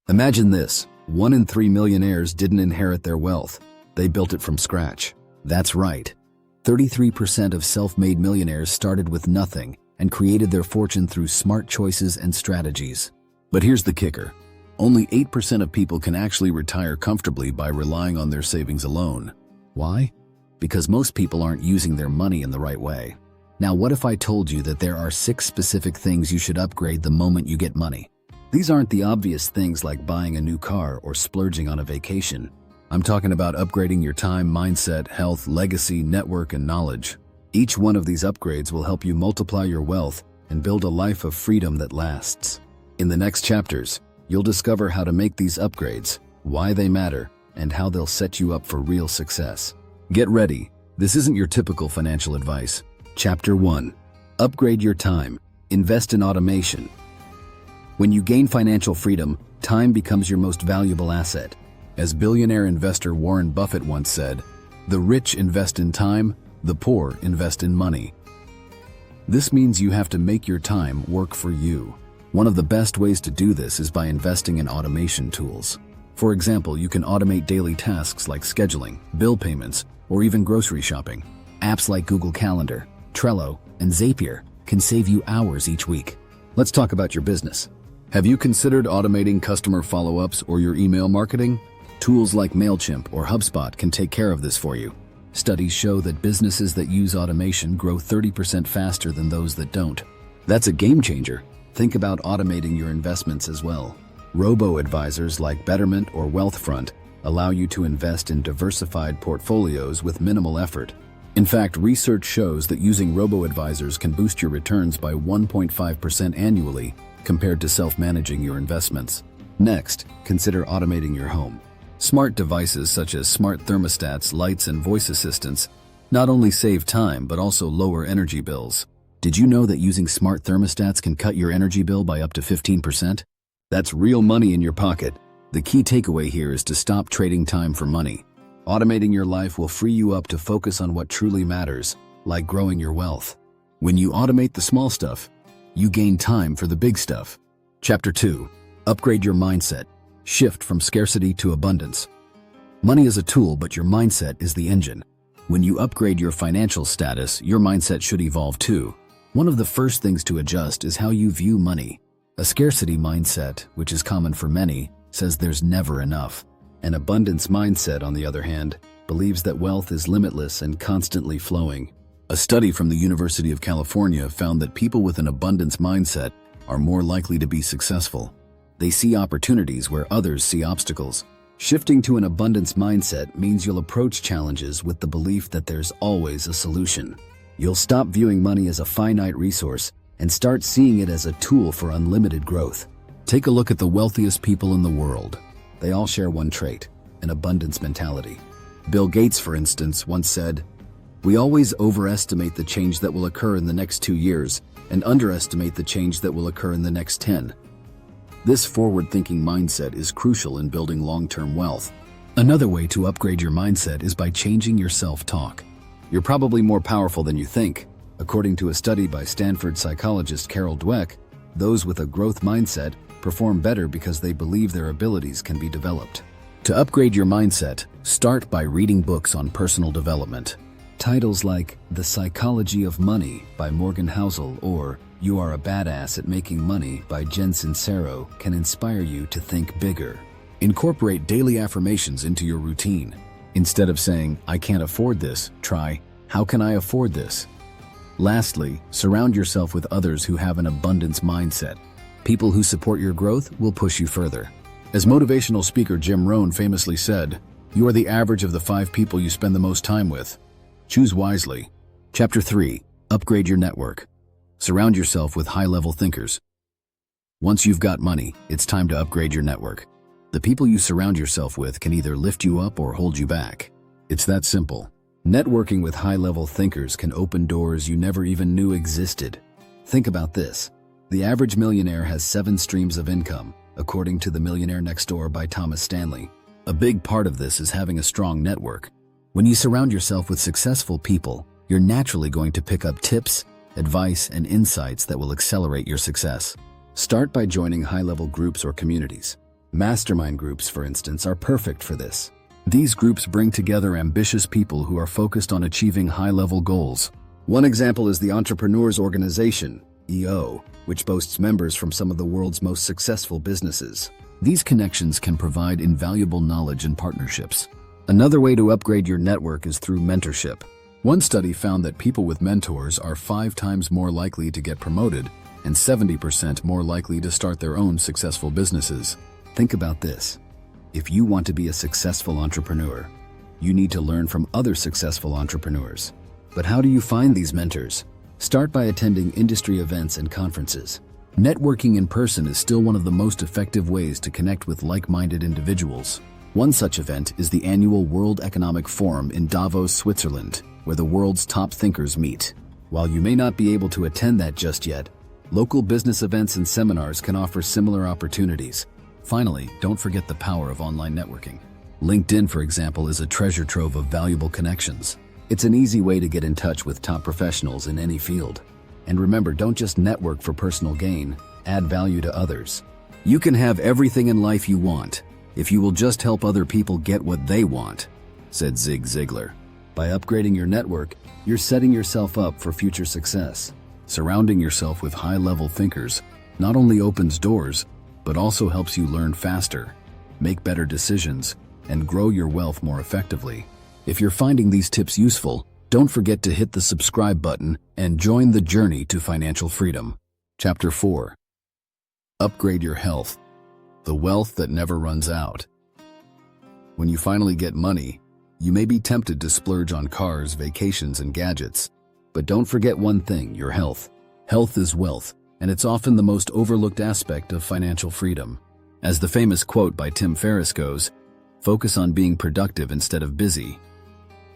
Imagine this: 1 in 3 millionaires didn't inherit their wealth. They built it from scratch. That's right. 33% of self-made millionaires started with nothing and created their fortune through smart choices and strategies. But here's the kicker. Only 8% of people can actually retire comfortably by relying on their savings alone. Why? Because most people aren't using their money in the right way. Now, what if I told you that there are 6 specific things you should upgrade the moment you get money? These aren't the obvious things like buying a new car or splurging on a vacation. I'm talking about upgrading your time, mindset, health, legacy, network, and knowledge. Each one of these upgrades will help you multiply your wealth and build a life of freedom that lasts. In the next chapters, you'll discover how to make these upgrades, why they matter, and how they'll set you up for real success. Get ready. This isn't your typical financial advice. Chapter 1. Upgrade your time. Invest in automation. When you gain financial freedom, time becomes your most valuable asset. As billionaire investor Warren Buffett once said, "The rich invest in time, the poor invest in money." This means you have to make your time work for you. One of the best ways to do this is by investing in automation tools. For example, you can automate daily tasks like scheduling, bill payments, or even grocery shopping. Apps like Google Calendar, Trello, and Zapier can save you hours each week. Let's talk about your business. Have you considered automating customer follow-ups or your email marketing? Tools like MailChimp or HubSpot can take care of this for you. Studies show that businesses that use automation grow 30% faster than those that don't. That's a game changer. Think about automating your investments as well. Robo-advisors like Betterment or Wealthfront allow you to invest in diversified portfolios with minimal effort. In fact, research shows that using robo-advisors can boost your returns by 1.5% annually compared to self-managing your investments. Next, consider automating your home. Smart devices such as smart thermostats, lights, and voice assistants not only save time but also lower energy bills. Did you know that using smart thermostats can cut your energy bill by up to 15%? That's real money in your pocket. The key takeaway here is to stop trading time for money. Automating your life will free you up to focus on what truly matters, like growing your wealth. When you automate the small stuff, you gain time for the big stuff. Chapter 2. Upgrade your mindset. Shift from scarcity to abundance. Money is a tool, but your mindset is the engine. When you upgrade your financial status, your mindset should evolve too. One of the first things to adjust is how you view money. A scarcity mindset, which is common for many, says there's never enough. An abundance mindset, on the other hand, believes that wealth is limitless and constantly flowing. A study from the University of California found that people with an abundance mindset are more likely to be successful. They see opportunities where others see obstacles. Shifting to an abundance mindset means you'll approach challenges with the belief that there's always a solution. You'll stop viewing money as a finite resource and start seeing it as a tool for unlimited growth. Take a look at the wealthiest people in the world. They all share one trait: an abundance mentality. Bill Gates, for instance, once said, "We always overestimate the change that will occur in the next 2 years and underestimate the change that will occur in the next 10. This forward-thinking mindset is crucial in building long-term wealth. Another way to upgrade your mindset is by changing your self-talk. You're probably more powerful than you think. According to a study by Stanford psychologist Carol Dweck, those with a growth mindset perform better because they believe their abilities can be developed. To upgrade your mindset, start by reading books on personal development. Titles like The Psychology of Money by Morgan Housel or You Are a Badass at Making Money by Jen Sincero can inspire you to think bigger. Incorporate daily affirmations into your routine. Instead of saying, "I can't afford this," try, "How can I afford this?" Lastly, surround yourself with others who have an abundance mindset. People who support your growth will push you further. As motivational speaker Jim Rohn famously said, "You are the average of the 5 people you spend the most time with. Choose wisely." Chapter 3. Upgrade your network. Surround yourself with high-level thinkers. Once you've got money, it's time to upgrade your network. The people you surround yourself with can either lift you up or hold you back. It's that simple. Networking with high-level thinkers can open doors you never even knew existed. Think about this. The average millionaire has 7 streams of income, according to The Millionaire Next Door by Thomas Stanley. A big part of this is having a strong network. When you surround yourself with successful people, you're naturally going to pick up tips, advice, and insights that will accelerate your success. Start by joining high-level groups or communities. Mastermind groups, for instance, are perfect for this. These groups bring together ambitious people who are focused on achieving high-level goals. One example is the Entrepreneurs Organization, EO, which boasts members from some of the world's most successful businesses. These connections can provide invaluable knowledge and partnerships. Another way to upgrade your network is through mentorship. One study found that people with mentors are 5 times more likely to get promoted and 70% more likely to start their own successful businesses. Think about this. If you want to be a successful entrepreneur, you need to learn from other successful entrepreneurs. But how do you find these mentors? Start by attending industry events and conferences. Networking in person is still one of the most effective ways to connect with like-minded individuals. One such event is the annual World Economic Forum in Davos, Switzerland, where the world's top thinkers meet. While you may not be able to attend that just yet, local business events and seminars can offer similar opportunities. Finally, don't forget the power of online networking. LinkedIn, for example, is a treasure trove of valuable connections. It's an easy way to get in touch with top professionals in any field. And remember, don't just network for personal gain, add value to others. You can have everything in life you want if you will just help other people get what they want, said Zig Ziglar. By upgrading your network, you're setting yourself up for future success. Surrounding yourself with high-level thinkers not only opens doors, but also helps you learn faster, make better decisions, and grow your wealth more effectively. If you're finding these tips useful, don't forget to hit the subscribe button and join the journey to financial freedom. Chapter 4. Upgrade your health. The wealth that never runs out. When you finally get money, you may be tempted to splurge on cars, vacations, and gadgets. But don't forget one thing, your health. Health is wealth, and it's often the most overlooked aspect of financial freedom. As the famous quote by Tim Ferriss goes, "Focus on being productive instead of busy."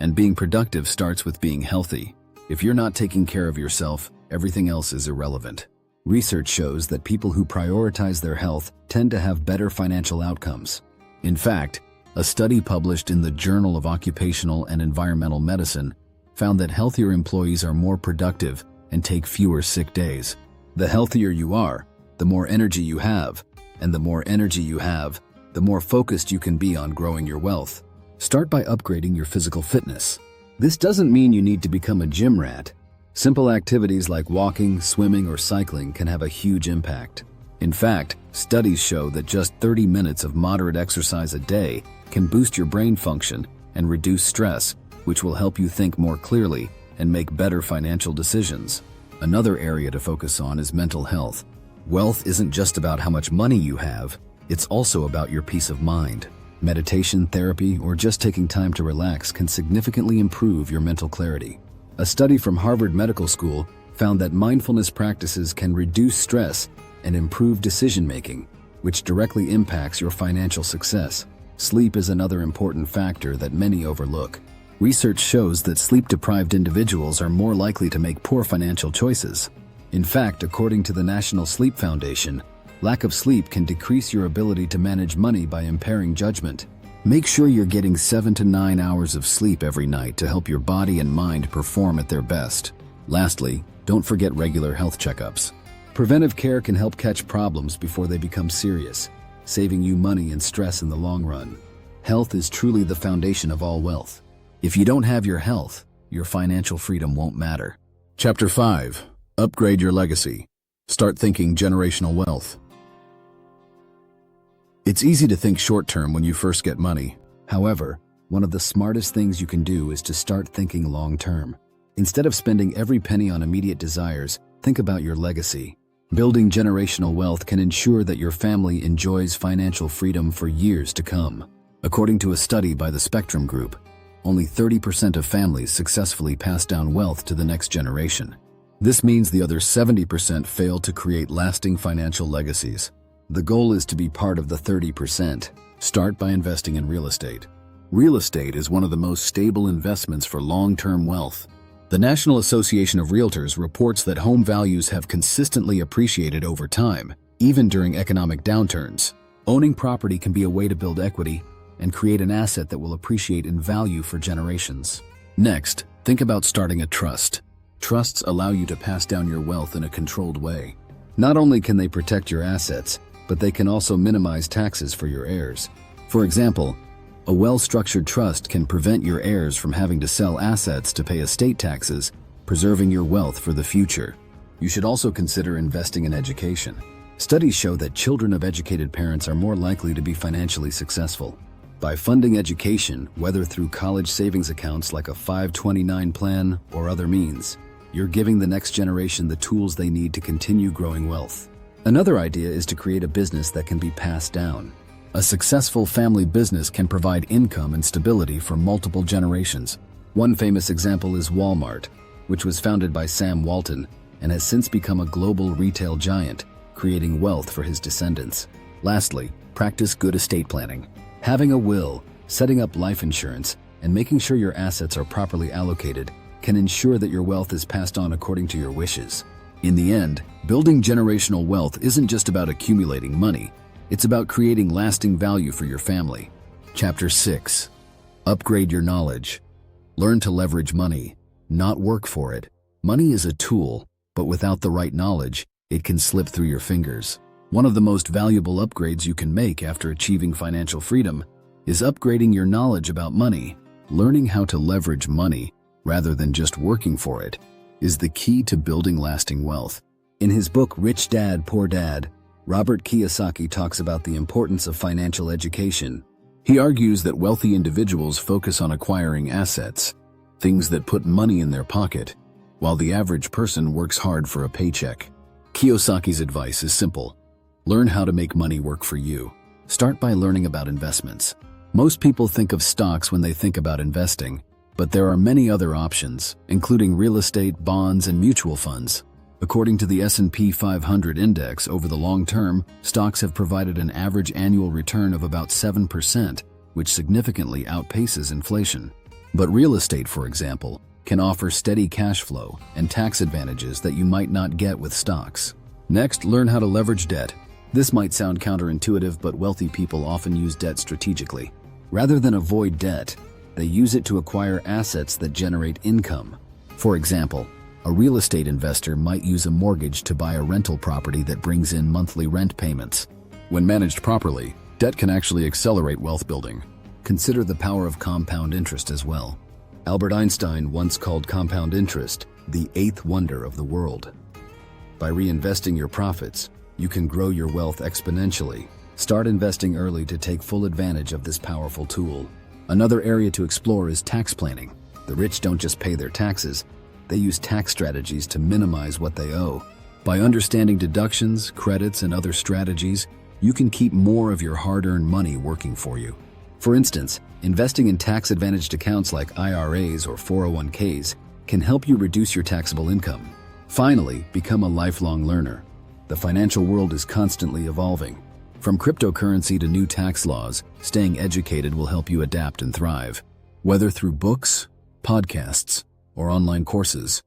And being productive starts with being healthy. If you're not taking care of yourself, everything else is irrelevant. Research shows that people who prioritize their health tend to have better financial outcomes. In fact, a study published in the Journal of Occupational and Environmental Medicine found that healthier employees are more productive and take fewer sick days. The healthier you are, the more energy you have, and the more energy you have, the more focused you can be on growing your wealth. Start by upgrading your physical fitness. This doesn't mean you need to become a gym rat. Simple activities like walking, swimming, or cycling can have a huge impact. In fact, studies show that just 30 minutes of moderate exercise a day can boost your brain function and reduce stress, which will help you think more clearly and make better financial decisions. Another area to focus on is mental health. Wealth isn't just about how much money you have, it's also about your peace of mind. Meditation, therapy, or just taking time to relax can significantly improve your mental clarity. A study from Harvard Medical School found that mindfulness practices can reduce stress and improve decision-making, which directly impacts your financial success. Sleep is another important factor that many overlook. Research shows that sleep-deprived individuals are more likely to make poor financial choices. In fact, according to the National Sleep Foundation, lack of sleep can decrease your ability to manage money by impairing judgment. Make sure you're getting 7 to 9 hours of sleep every night to help your body and mind perform at their best. Lastly, don't forget regular health checkups. Preventive care can help catch problems before they become serious, saving you money and stress in the long run. Health is truly the foundation of all wealth. If you don't have your health, your financial freedom won't matter. Chapter 5. Upgrade your legacy. Start thinking generational wealth. It's easy to think short-term when you first get money. However, one of the smartest things you can do is to start thinking long-term. Instead of spending every penny on immediate desires, think about your legacy. Building generational wealth can ensure that your family enjoys financial freedom for years to come. According to a study by the Spectrum Group, only 30% of families successfully pass down wealth to the next generation. This means the other 70% fail to create lasting financial legacies. The goal is to be part of the 30%. Start by investing in real estate. Real estate is one of the most stable investments for long-term wealth. The National Association of Realtors reports that home values have consistently appreciated over time, even during economic downturns. Owning property can be a way to build equity and create an asset that will appreciate in value for generations. Next, think about starting a trust. Trusts allow you to pass down your wealth in a controlled way. Not only can they protect your assets, but they can also minimize taxes for your heirs. For example, a well-structured trust can prevent your heirs from having to sell assets to pay estate taxes, preserving your wealth for the future. You should also consider investing in education. Studies show that children of educated parents are more likely to be financially successful. By funding education, whether through college savings accounts like a 529 plan or other means, you're giving the next generation the tools they need to continue growing wealth. Another idea is to create a business that can be passed down. A successful family business can provide income and stability for multiple generations. One famous example is Walmart, which was founded by Sam Walton and has since become a global retail giant, creating wealth for his descendants. Lastly, practice good estate planning. Having a will, setting up life insurance, and making sure your assets are properly allocated can ensure that your wealth is passed on according to your wishes. In the end, building generational wealth isn't just about accumulating money. It's about creating lasting value for your family. Chapter 6. Upgrade your knowledge. Learn to leverage money, not work for it. Money is a tool, but without the right knowledge, it can slip through your fingers. One of the most valuable upgrades you can make after achieving financial freedom is upgrading your knowledge about money. Learning how to leverage money, rather than just working for it, is the key to building lasting wealth. In his book Rich Dad, Poor Dad, Robert Kiyosaki talks about the importance of financial education. He argues that wealthy individuals focus on acquiring assets, things that put money in their pocket, while the average person works hard for a paycheck. Kiyosaki's advice is simple. Learn how to make money work for you. Start by learning about investments. Most people think of stocks when they think about investing, but there are many other options, including real estate, bonds, and mutual funds. According to the S&P 500 index, over the long term, stocks have provided an average annual return of about 7%, which significantly outpaces inflation. But real estate, for example, can offer steady cash flow and tax advantages that you might not get with stocks. Next, learn how to leverage debt. This might sound counterintuitive, but wealthy people often use debt strategically. Rather than avoid debt, they use it to acquire assets that generate income. For example, a real estate investor might use a mortgage to buy a rental property that brings in monthly rent payments. When managed properly, debt can actually accelerate wealth building. Consider the power of compound interest as well. Albert Einstein once called compound interest the eighth wonder of the world. By reinvesting your profits, you can grow your wealth exponentially. Start investing early to take full advantage of this powerful tool. Another area to explore is tax planning. The rich don't just pay their taxes, they use tax strategies to minimize what they owe. By understanding deductions, credits, and other strategies, you can keep more of your hard-earned money working for you. For instance, investing in tax-advantaged accounts like IRAs or 401ks can help you reduce your taxable income. Finally, become a lifelong learner. The financial world is constantly evolving. From cryptocurrency to new tax laws, staying educated will help you adapt and thrive. Whether through books, podcasts, or online courses,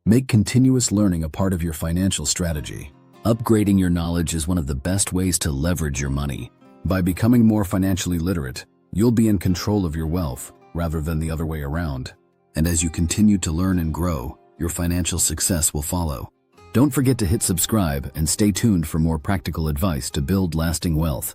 make continuous learning a part of your financial strategy. Upgrading your knowledge is one of the best ways to leverage your money. By becoming more financially literate, you'll be in control of your wealth rather than the other way around. And as you continue to learn and grow, your financial success will follow. Don't forget to hit subscribe and stay tuned for more practical advice to build lasting wealth.